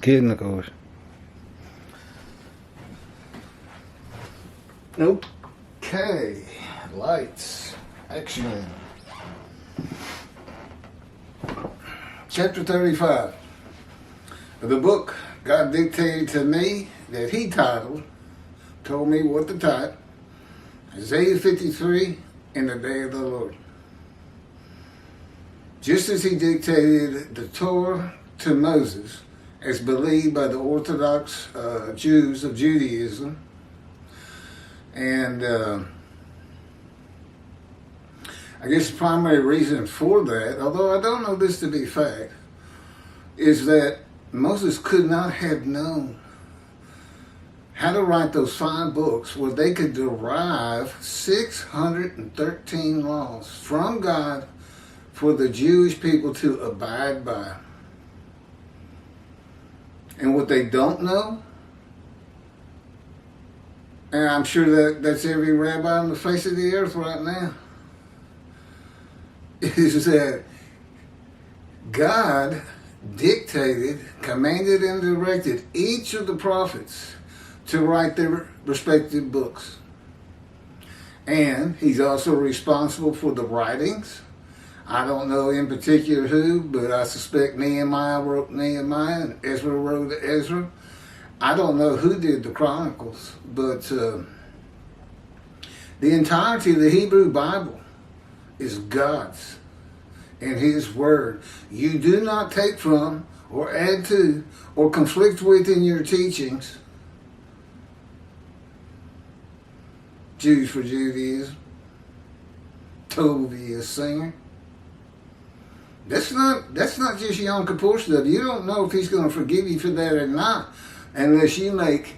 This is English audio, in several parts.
Kidding, of course. Okay, lights, action. Chapter 35. The book God dictated to me that he titled, told me what to type, Isaiah 53, in the day of the Lord. Just as he dictated the Torah to Moses, as believed by the Orthodox Jews of Judaism, and I guess the primary reason for that, although I don't know this to be fact, is that Moses could not have known how to write those 5 books where they could derive 613 laws from God for the Jewish people to abide by. And what they don't know, and I'm sure that's every rabbi on the face of the earth right now, is that God dictated, commanded, and directed each of the prophets to write their respective books. And he's also responsible for the writings. I don't know in particular who, but I suspect Nehemiah wrote Nehemiah and Ezra wrote Ezra. I don't know who did the Chronicles, but the entirety of the Hebrew Bible is God's and his word. You do not take from or add to or conflict with in your teachings. Jews for Judaism, Toby a singer. That's not just Yom Kippur stuff. You don't know if he's going to forgive you for that or not, unless you make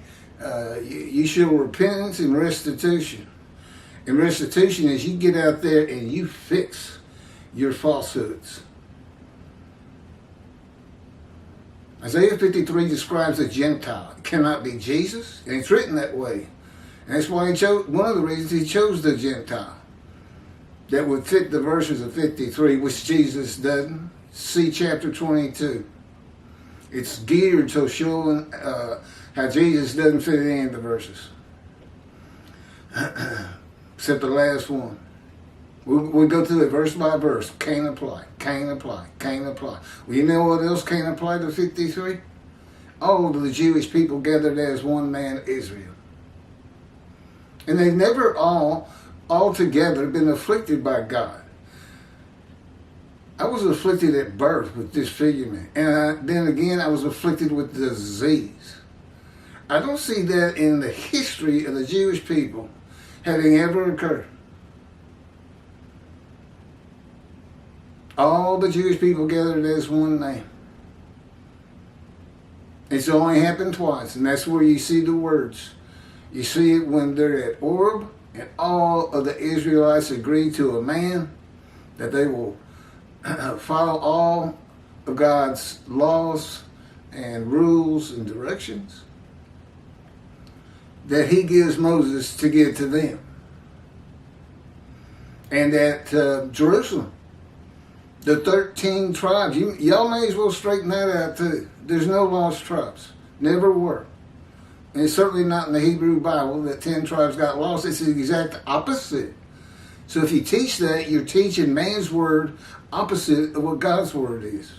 you show repentance and restitution. And restitution is you get out there and you fix your falsehoods. Isaiah 53 describes a Gentile. It cannot be Jesus, and it's written that way. And that's why he chose, one of the reasons he chose the Gentile that would fit the verses of 53, which Jesus doesn't. See chapter 22. It's geared to showing how Jesus doesn't fit in any of the verses. Except the last one. We'll go through it verse by verse. Can't apply, can't apply, can't apply. Well, you know what else can't apply to 53? All of the Jewish people gathered as one man, Israel. And they've never all together been afflicted by God. I was afflicted at birth with disfigurement. And then again, I was afflicted with disease. I don't see that in the history of the Jewish people having ever occurred. All the Jewish people gathered as one name. It's only happened twice, and that's where you see the words. You see it when they're at Orb, and all of the Israelites agree to a man that they will follow all of God's laws and rules and directions that he gives Moses to give to them. And at Jerusalem, the 13 tribes, y'all may as well straighten that out too. There's no lost tribes. Never were. And it's certainly not in the Hebrew Bible that 10 tribes got lost. It's the exact opposite. So if you teach that, you're teaching man's word opposite of what God's word is.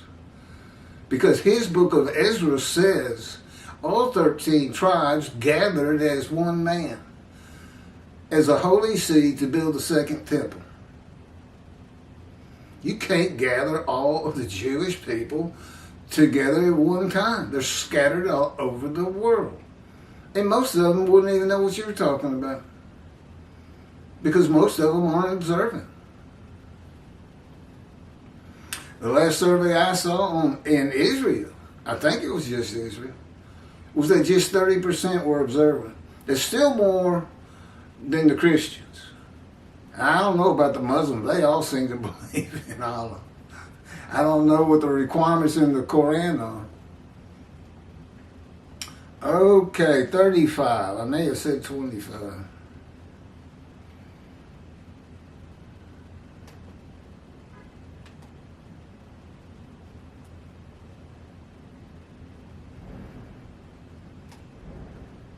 Because his book of Ezra says all 13 tribes gathered as one man, as a holy seed to build the second temple. You can't gather all of the Jewish people together at one time. They're scattered all over the world. And most of them wouldn't even know what you were talking about. Because most of them aren't observant. The last survey I saw in Israel, I think it was just Israel, was that just 30% were observant. There's still more than the Christians. I don't know about the Muslims. They all seem to believe in Allah. I don't know what the requirements in the Quran are. Okay, 35. I may have said 25.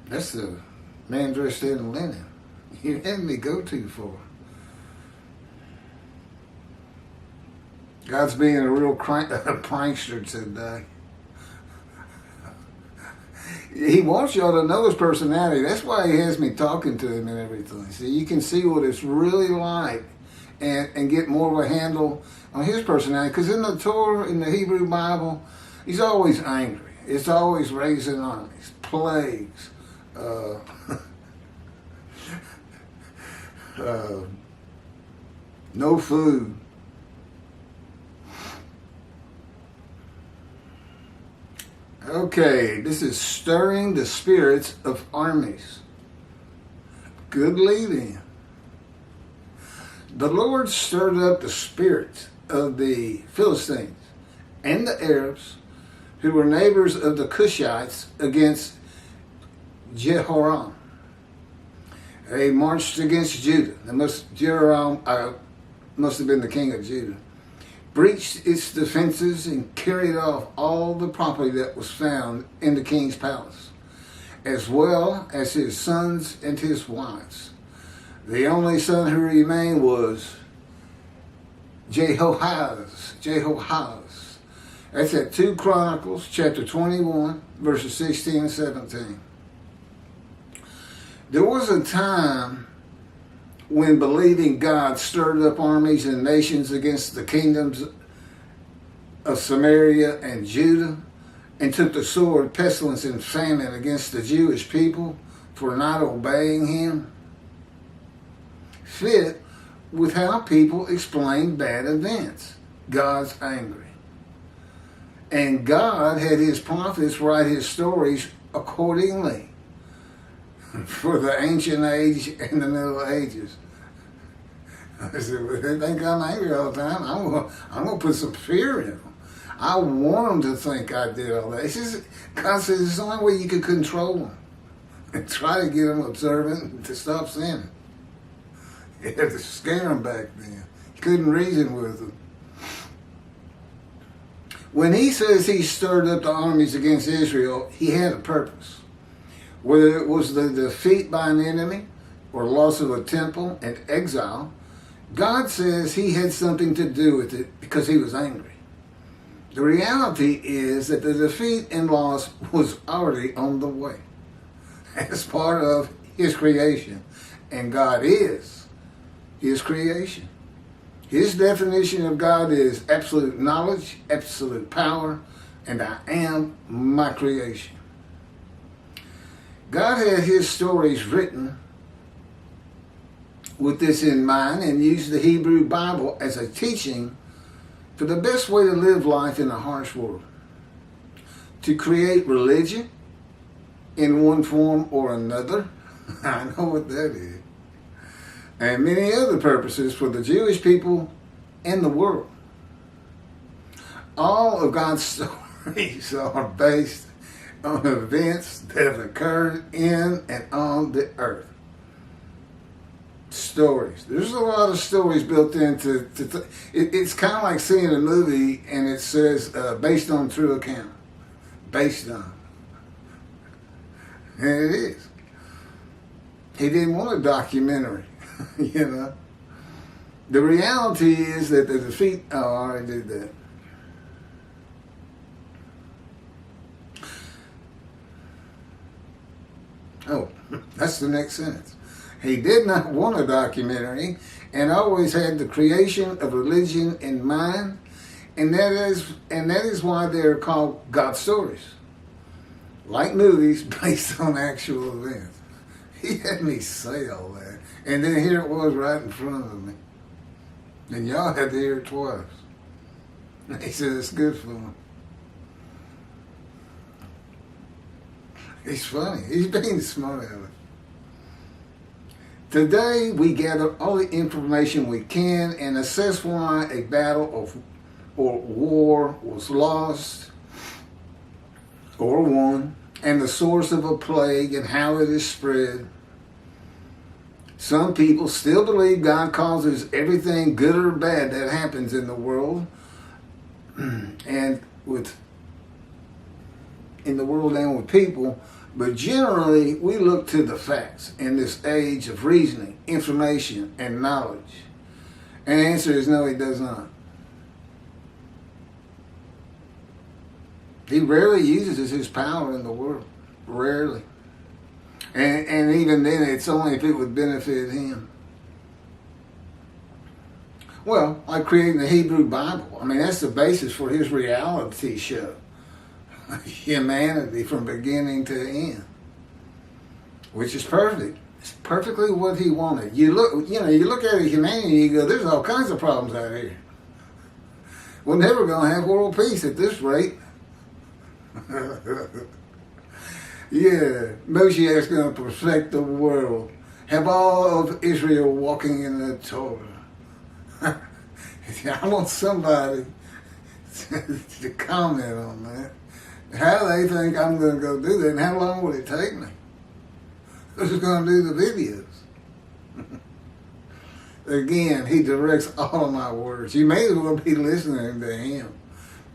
That's the man dressed in linen. You had me go too far. God's being a real prankster today. He wants y'all to know his personality. That's why he has me talking to him and everything. So you can see what it's really like and get more of a handle on his personality. Because in the Torah, in the Hebrew Bible, he's always angry. It's always raising armies, plagues, no food. Okay, this is stirring the spirits of armies. Good lead-in. The Lord stirred up the spirits of the Philistines and the Arabs, who were neighbors of the Cushites, against Jehoram. They marched against Judah. Jehoram must have been the king of Judah. Breached its defenses and carried off all the property that was found in the king's palace, as well as his sons and his wives. The only son who remained was Jehoahaz. That's at 2 Chronicles, chapter 21, verses 16 and 17. There was a time when believing God stirred up armies and nations against the kingdoms of Samaria and Judah, and took the sword, pestilence, and famine against the Jewish people for not obeying him, fit with how people explain bad events. God's angry. And God had his prophets write his stories accordingly for the ancient age and the Middle Ages. I said, well, they think I'm angry all the time. I'm going to put some fear in them. I want them to think I did all that. It's just, God says it's the only way you can control them and try to get them observant to stop sinning. You had to scare them back then. You couldn't reason with them. When he says he stirred up the armies against Israel, he had a purpose. Whether it was the defeat by an enemy or loss of a temple and exile, God says he had something to do with it because he was angry. The reality is that the defeat and loss was already on the way as part of his creation. And God is his creation. His definition of God is absolute knowledge, absolute power, and I am my creation. God had his stories written with this in mind and used the Hebrew Bible as a teaching for the best way to live life in a harsh world. To create religion in one form or another, I know what that is, and many other purposes for the Jewish people and the world. All of God's stories are based on events that have occurred in and on the earth. Stories. There's a lot of stories built into. It's kind of like seeing a movie and it says based on true account. Based on. And it is. He didn't want a documentary, you know. The reality is that the defeat. Oh, I already did that. Oh, that's the next sentence. He did not want a documentary and always had the creation of religion in mind, and that is why they're called God stories. Like movies based on actual events. He had me say all that. And then here it was right in front of me. And y'all had to hear it twice. He said it's good for him. He's funny. He's being smart at it. Today, we gather all the information we can and assess why a battle or war was lost or won, and the source of a plague and how it is spread. Some people still believe God causes everything good or bad that happens in the world, in the world and with people, But generally, we look to the facts in this age of reasoning, information, and knowledge. And the answer is no, he does not. He rarely uses his power in the world. Rarely. And even then, it's only if it would benefit him. Well, like creating the Hebrew Bible. I mean, that's the basis for his reality show. Humanity from beginning to end. Which is perfect. It's perfectly what he wanted. You look at humanity and you go, there's all kinds of problems out here. We're never going to have world peace at this rate. Yeah, Moshiach's going to perfect the world. Have all of Israel walking in the Torah. I want somebody to comment on that. How they think I'm going to go do that, and how long will it take me? Who's going to do the videos? Again, he directs all of my words. You may as well be listening to him.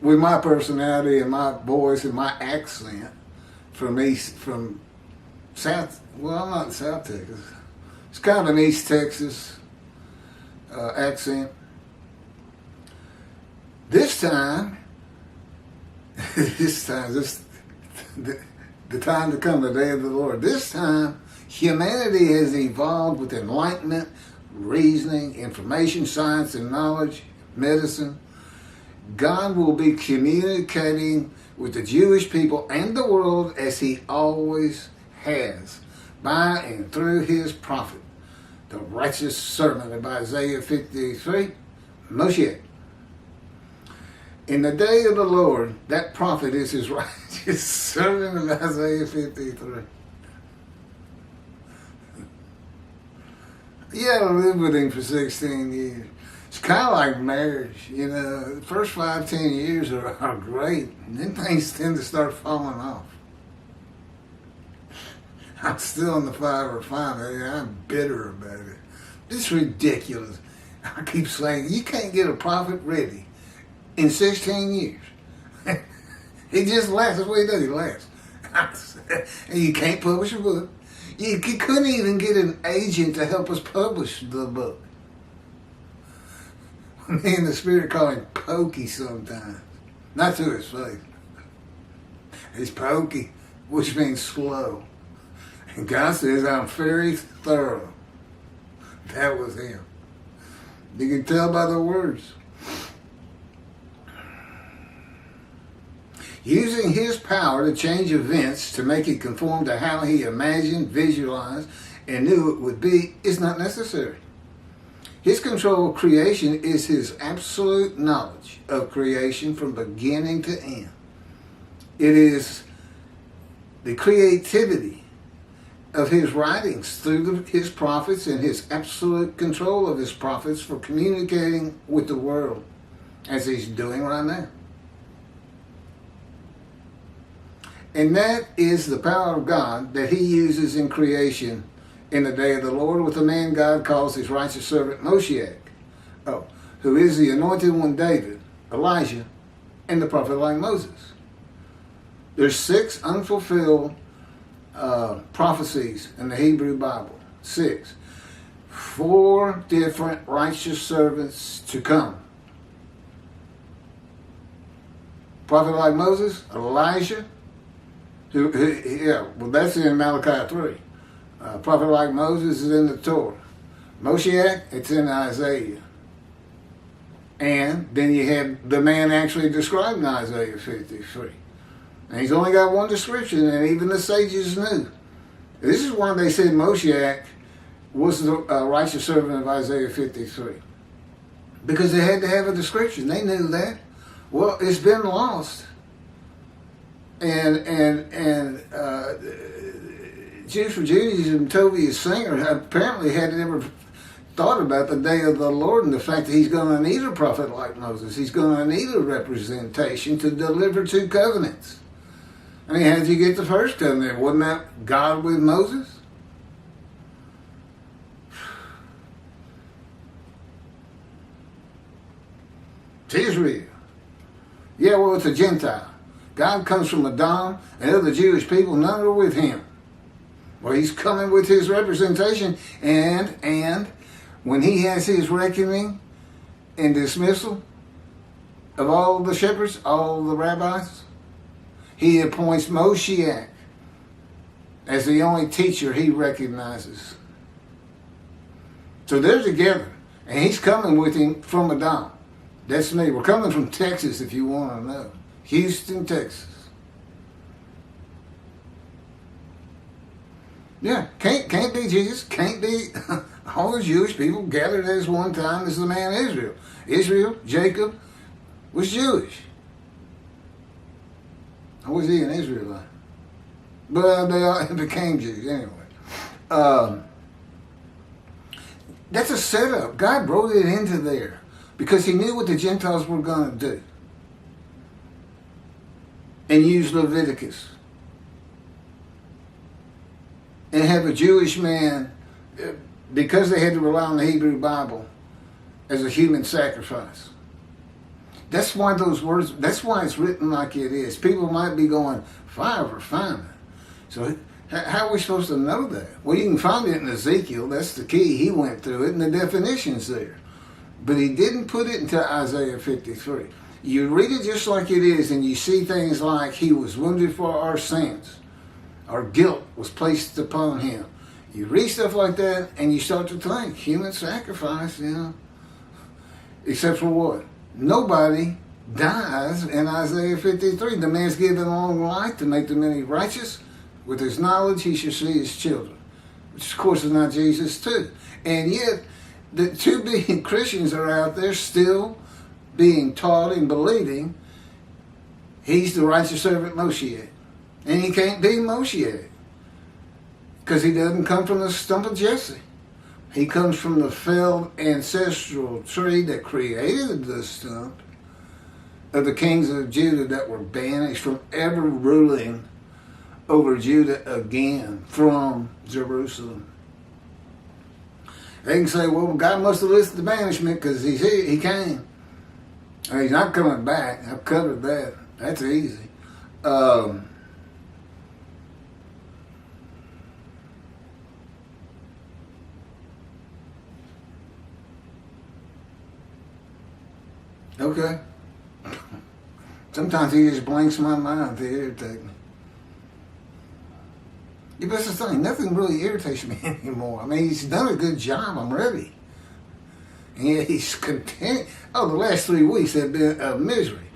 With my personality and my voice and my accent from South, well, I'm not in South Texas. It's kind of an East Texas accent. This time, the time to come, the day of the Lord. This time, humanity has evolved with enlightenment, reasoning, information, science, and knowledge, medicine. God will be communicating with the Jewish people and the world as he always has, by and through his prophet, the righteous servant of Isaiah 53, Moshiach. In the day of the Lord, that prophet is his righteous servant of Isaiah 53. Yeah, I lived with him for 16 years. It's kind of like marriage, the first 5-10 years are great, and then things tend to start falling off. I'm still in the fire of famine. I'm bitter about it. It's ridiculous. I keep saying, you can't get a prophet ready in 16 years. He just laughs. That's what he does. He laughs. And you can't publish a book. You couldn't even get an agent to help us publish the book. Me and the Spirit call him pokey sometimes. Not to his face. He's pokey, which means slow. And God says, I'm very thorough. That was him. You can tell by the words. Using his power to change events to make it conform to how he imagined, visualized, and knew it would be is not necessary. His control of creation is his absolute knowledge of creation from beginning to end. It is the creativity of his writings through his prophets and his absolute control of his prophets for communicating with the world as he's doing right now. And that is the power of God that he uses in creation in the day of the Lord with the man God calls his righteous servant Moshiach, who is the anointed one David, Elijah, and the prophet like Moses. There's 6 unfulfilled prophecies in the Hebrew Bible. 6. 4 different righteous servants to come. Prophet like Moses, Elijah, that's in Malachi 3. Prophet like Moses is in the Torah. Moshiach, it's in Isaiah. And then you have the man actually described in Isaiah 53. And he's only got one description, and even the sages knew. This is why they said Moshiach was the righteous servant of Isaiah 53. Because they had to have a description. They knew that. Well, it's been lost. And Jews for Judaism, Tobias Singer apparently had never thought about the day of the Lord and the fact that he's going to need a prophet like Moses. He's going to need a representation to deliver 2 covenants. I mean, how did you get the first covenant? Wasn't that God with Moses? It's Israel. Yeah, well, it's a Gentile. God comes from Edom, and other Jewish people, none are with him. Well, he's coming with his representation, and when he has his reckoning and dismissal of all the shepherds, all the rabbis, he appoints Moshiach as the only teacher he recognizes. So they're together, and he's coming with him from Edom. That's me. We're coming from Texas, if you want to know. Houston, Texas. Yeah, can't be Jesus. Can't be all the Jewish people gathered as one time as the man Israel. Israel, Jacob, was Jewish. Or was he an Israelite? But they all became Jews anyway. That's a setup. God wrote it into there because he knew what the Gentiles were going to do. And use Leviticus. And have a Jewish man, because they had to rely on the Hebrew Bible, as a human sacrifice. That's why those words, that's why it's written like it is. People might be going, fire for famine. So how are we supposed to know that? Well, you can find it in Ezekiel. That's the key. He went through it, and the definition's there. But he didn't put it into Isaiah 53. You read it just like it is, and you see things like he was wounded for our sins. Our guilt was placed upon him. You read stuff like that, and you start to think, human sacrifice, you know. Except for what? Nobody dies in Isaiah 53. The man's given long life to make the many righteous. With his knowledge, he shall see his children. Which, of course, is not Jesus, too. And yet, the 2 billion Christians are out there still being taught and believing he's the righteous servant Moshiach. And he can't be Moshiach because he doesn't come from the stump of Jesse. He comes from the felled ancestral tree that created the stump of the kings of Judah that were banished from ever ruling over Judah again from Jerusalem. They can say, well, God must have listed the banishment because he's here, he came. And he's not coming back. I've covered that. That's easy. Okay. Sometimes he just blanks my mind to irritate me. Yeah, but that's the thing. Nothing really irritates me anymore. I mean, he's done a good job. I'm ready. And yet he's content. Oh, the last 3 weeks have been a misery.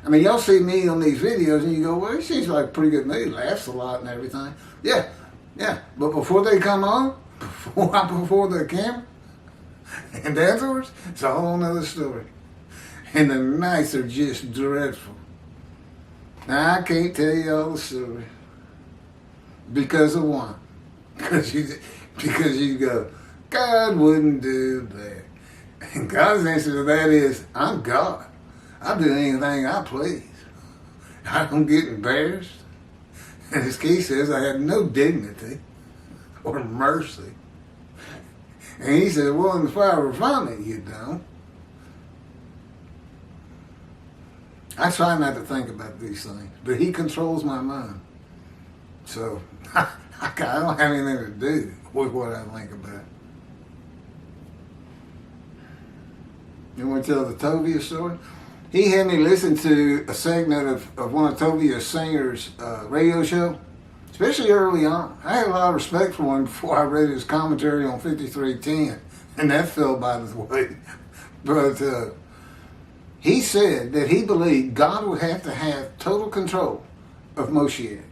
I mean, y'all see me on these videos and you go, well, he seems like a pretty good mood. He laughs a lot and everything. Yeah. But before they come on, before the camera, and afterwards, it's a whole nother story. And the nights are just dreadful. Now, I can't tell you all the story. Because of one. Because you go, God wouldn't do that. And God's answer to that is, I'm God. I'll do anything I please. I don't get embarrassed. And as Keith says, I have no dignity or mercy. And he said, well, in the fire of famine, you don't. I try not to think about these things, but he controls my mind. So I don't have anything to do with what I think about. You want to tell the Tovia story? He had me listen to a segment of one of Tovia's singers' radio show, especially early on. I had a lot of respect for him before I read his commentary on 5310, and that fell by the way. But he said that he believed God would have to have total control of Moshiach.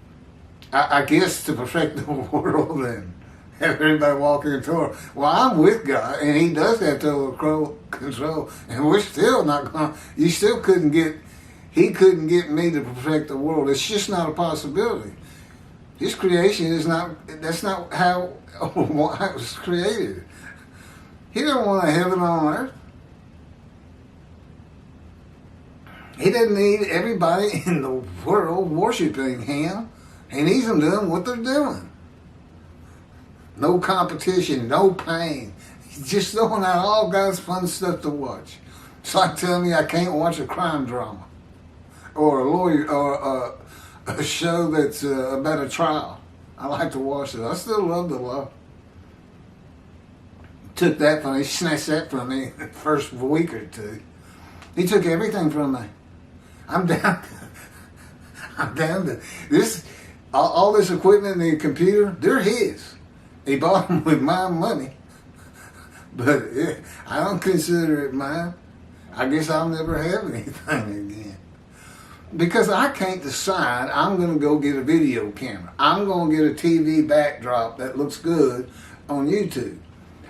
I guess to perfect the world and have everybody walk in Torah. Well, I'm with God, and he does have total control, and we're still not going to, he couldn't get me to perfect the world. It's just not a possibility. His creation is not, that's not how it was created. He don't want a heaven on earth. He doesn't need everybody in the world worshiping him. He needs them doing what they're doing. No competition, no pain. He's just throwing out all God's fun stuff to watch. It's like telling me I can't watch a crime drama. or a lawyer, or a show that's about a trial. I like to watch it. I still love the law. Took that from me, snatched that from me the first week or two. He took everything from me. I'm down. I'm down to this. All this equipment and the computer, they're his. He bought them with my money. But I don't consider it mine. I guess I'll never have anything again. Because I can't decide I'm going to go get a video camera. I'm going to get a TV backdrop that looks good on YouTube.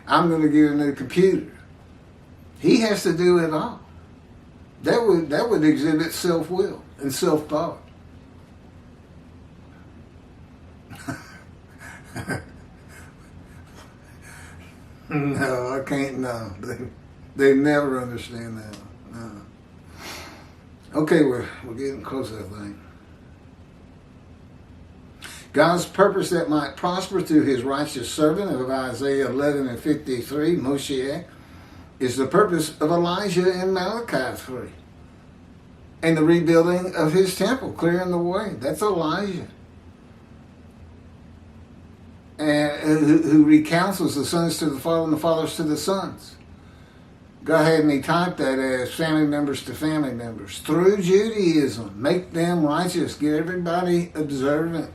I'm going to get a new computer. He has to do it all. That would exhibit self-will and self-thought. No, I can't. No, they never understand that. No. Okay, we're getting close, I think. God's purpose that might prosper through his righteous servant of Isaiah 11 and 53, Moshiach, is the purpose of Elijah in Malachi 3. And the rebuilding of his temple, clearing the way. That's Elijah. And who recounsels the sons to the father and the fathers to the sons. God had me type that as family members to family members. Through Judaism, make them righteous, get everybody observant.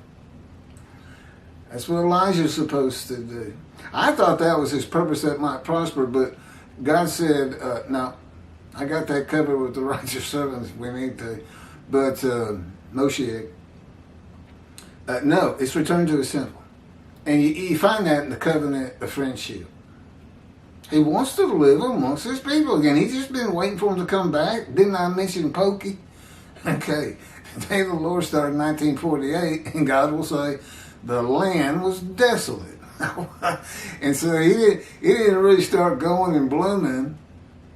That's what Elijah's supposed to do. I thought that was his purpose that might prosper, but God said, no, I got that covered with the righteous servants we need to. But Moshiach, no, it's returned to his temple. And you find that in the covenant of friendship. He wants to live amongst his people again. He's just been waiting for him to come back. Didn't I mention Pokey? Okay. The day of the Lord started in 1948, and God will say, the land was desolate. And so he didn't really start going and blooming.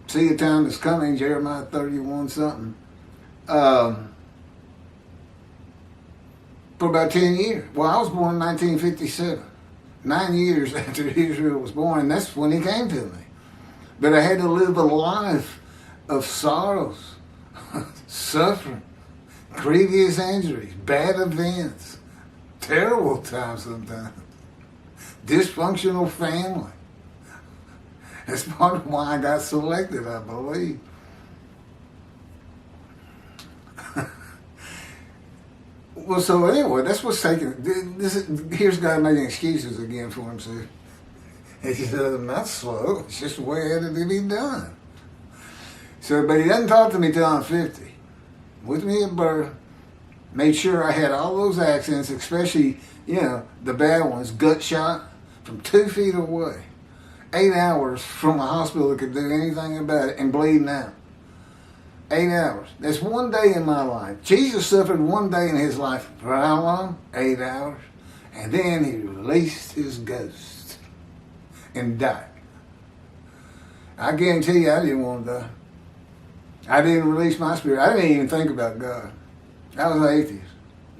See, a time is coming, Jeremiah 31 something. For about 10 years. Well, I was born in 1957. 9 years after Israel was born, and that's when he came to me. But I had to live a life of sorrows, suffering, grievous injuries, bad events, terrible times sometimes, dysfunctional family. That's part of why I got selected, I believe. Well, so anyway, that's what's taking. Here's God making excuses again for himself. He said, I'm not slow. It's just the way it had to be done. So, but he doesn't talk to me till I'm 50. With me at birth, made sure I had all those accidents, especially, the bad ones, gut shot from 2 feet away. 8 hours from a hospital that could do anything about it and bleeding out. 8 hours. That's one day in my life. Jesus suffered one day in his life. For how long? 8 hours. And then he released his ghost and died. I guarantee you I didn't want to die. I didn't release my spirit. I didn't even think about God. I was an atheist.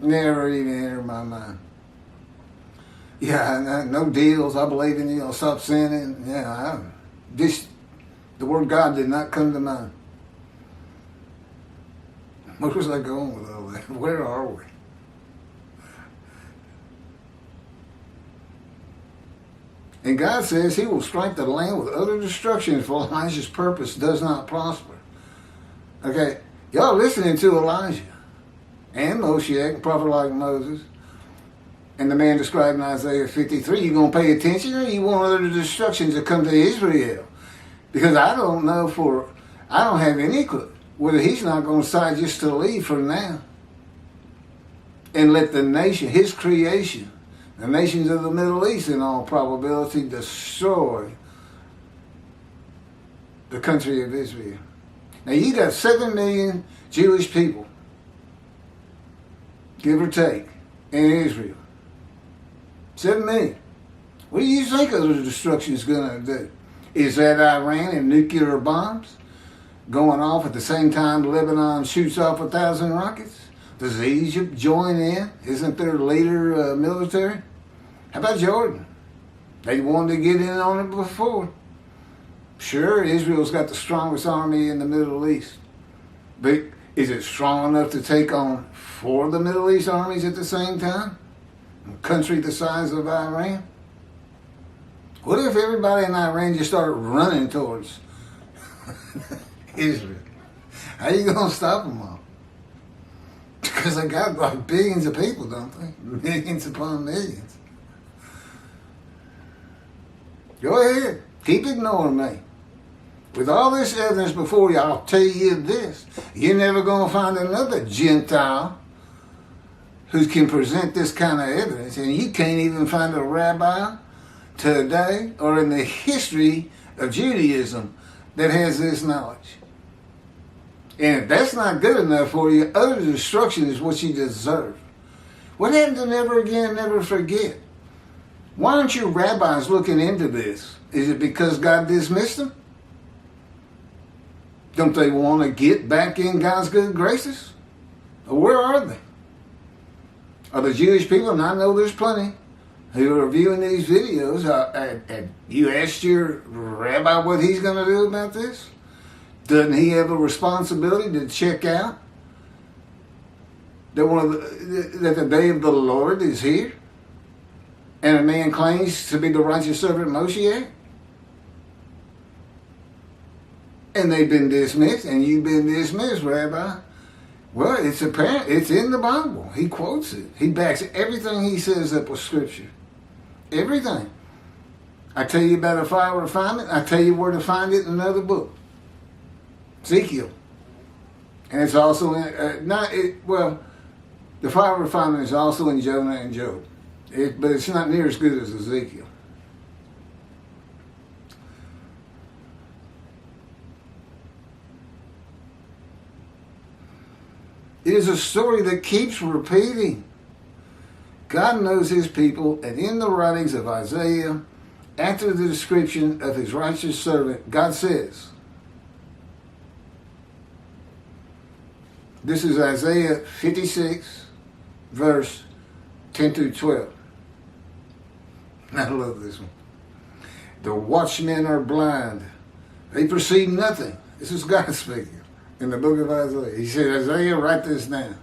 Never even entered my mind. Yeah, no deals. I believe in you. I'll stop sinning. Yeah, the word God did not come to mind. Where was I going with all that? Where are we? And God says he will strike the land with utter destruction if Elijah's purpose does not prosper. Okay, y'all listening to Elijah and Moshiach, a prophet like Moses, and the man described in Isaiah 53. You going to pay attention, or you want other destructions to come to Israel? Because I don't have any clue whether he's not going to decide just to leave for now and let the nation, his creation, the nations of the Middle East in all probability, destroy the country of Israel. Now you got 7 million Jewish people, give or take, in Israel. 7 million. What do you think other destruction is going to do? Is that Iran and nuclear bombs going off at the same time Lebanon shoots off 1,000 rockets? Does Egypt join in? Isn't their leader military? How about Jordan? They wanted to get in on it before. Sure, Israel's got the strongest army in the Middle East. But Is it strong enough to take on 4 of the Middle East armies at the same time? A country the size of Iran? What if everybody in Iran just started running towards Israel? How are you going to stop them all? Because they got like billions of people, don't they? Millions upon millions. Go ahead. Keep ignoring me. With all this evidence before you, I'll tell you this. You're never going to find another Gentile who can present this kind of evidence. And you can't even find a rabbi today or in the history of Judaism that has this knowledge. And if that's not good enough for you, utter destruction is what you deserve. What happened to never again, never forget? Why aren't your rabbis looking into this? Is it because God dismissed them? Don't they want to get back in God's good graces? Or where are they? Are the Jewish people, and I know there's plenty, who are viewing these videos, have you asked your rabbi what he's going to do about this? Doesn't he have a responsibility to check out that that the day of the Lord is here? And a man claims to be the righteous servant Moshiach? And they've been dismissed, and you've been dismissed, Rabbi. Well, it's apparent. It's in the Bible. He quotes it. He backs everything he says up with Scripture. Everything. I tell you about a fire refinement. I tell you where to find it in another book. Ezekiel. And it's also in, the fire refinement is also in Jonah and Job. But it's not near as good as Ezekiel. It is a story that keeps repeating. God knows his people, and in the writings of Isaiah, after the description of his righteous servant, God says, this is Isaiah 56, verse 10 through 12. I love this one. The watchmen are blind. They perceive nothing. This is God speaking in the book of Isaiah. He said, Isaiah, write this down.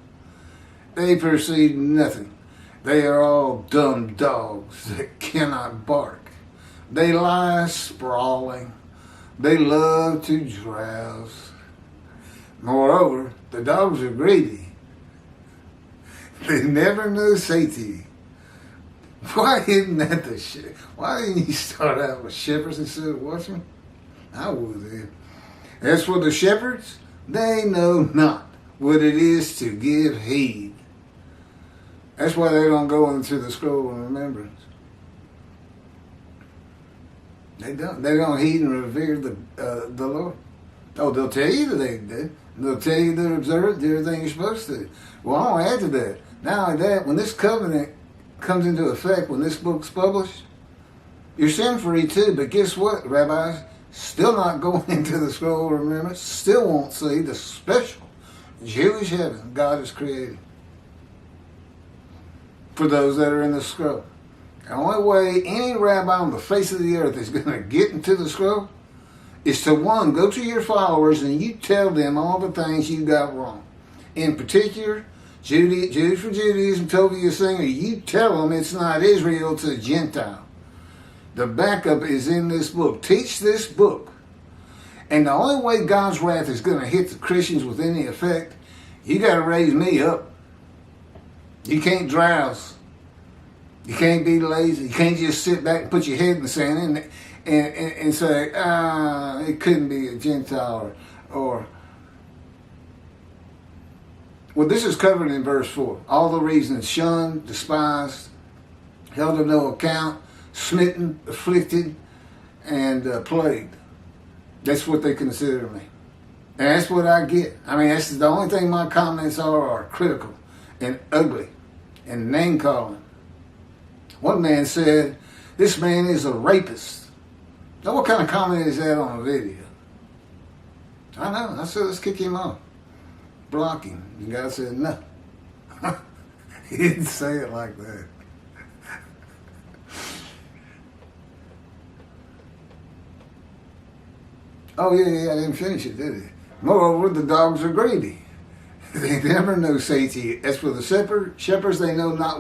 They perceive nothing. They are all dumb dogs that cannot bark. They lie sprawling. They love to drowse. Moreover, the dogs are greedy. They never know satiety. Why isn't that the shit? Why didn't you start out with shepherds instead of watchmen? I would have. As for the shepherds, they know not what it is to give heed. That's why they don't go into the scroll of remembrance. They don't. They don't heed and revere the Lord. Oh, they'll tell you that they do. They'll tell you to observe everything you're supposed to. Well, I'll add to that. Not only that, when this covenant comes into effect, when this book's published, you're sin free too. But guess what, rabbis? Still not going into the scroll of remembrance. Still won't see the special Jewish heaven God has created for those that are in the scroll. The only way any rabbi on the face of the earth is going to get into the scroll is to, one, go to your followers and you tell them all the things you got wrong. In particular, Jews for Judaism, Tovia Singer, you tell them it's not Israel, it's a Gentile. The backup is in this book. Teach this book. And the only way God's wrath is going to hit the Christians with any effect, you got to raise me up. You can't drowse. You can't be lazy. You can't just sit back and put your head in the sand and say, it couldn't be a Gentile or well, this is covered in verse 4. All the reasons: shunned, despised, held of no account, smitten, afflicted, and plagued. That's what they consider me. And that's what I get. I mean, that's the only thing my comments are critical and ugly and name-calling. One man said, this man is a rapist. Now, what kind of comment is that on a video? I know. I said, let's kick him off. Block him. The guy said, no. He didn't say it like that. Oh, yeah, I didn't finish it, did he? Moreover, the dogs are greedy. They never know safety. As for the shepherds, they know not